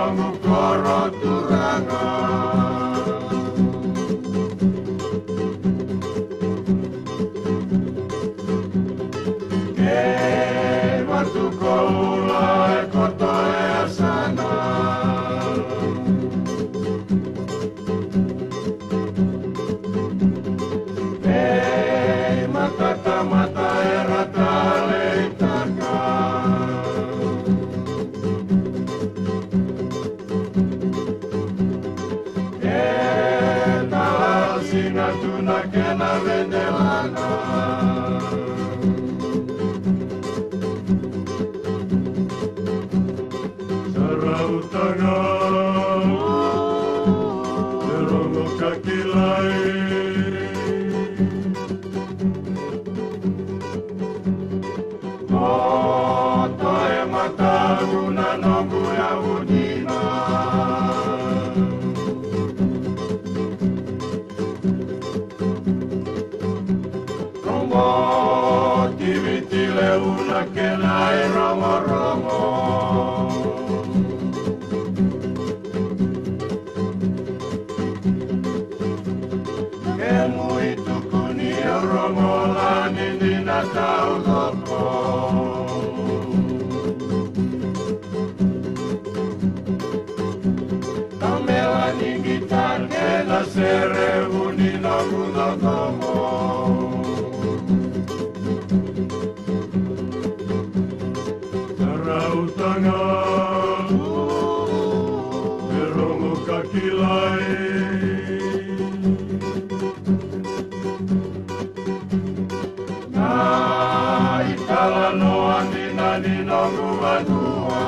nongu koro turanga. Waktu kaula koto e sana. Mata mata era taleitaka. Talal singa tuna kena vendelana. Rautanga, terongo kakilai. Moto e matagu na nongu ya udina. Romo tivitile una kenai romo romo. Muito kunia romola nindina tau loko. Kamela ningitar ke la sere unino kunotomo. Rautanga, perongo kakilai. Itala no andina ni no guanua.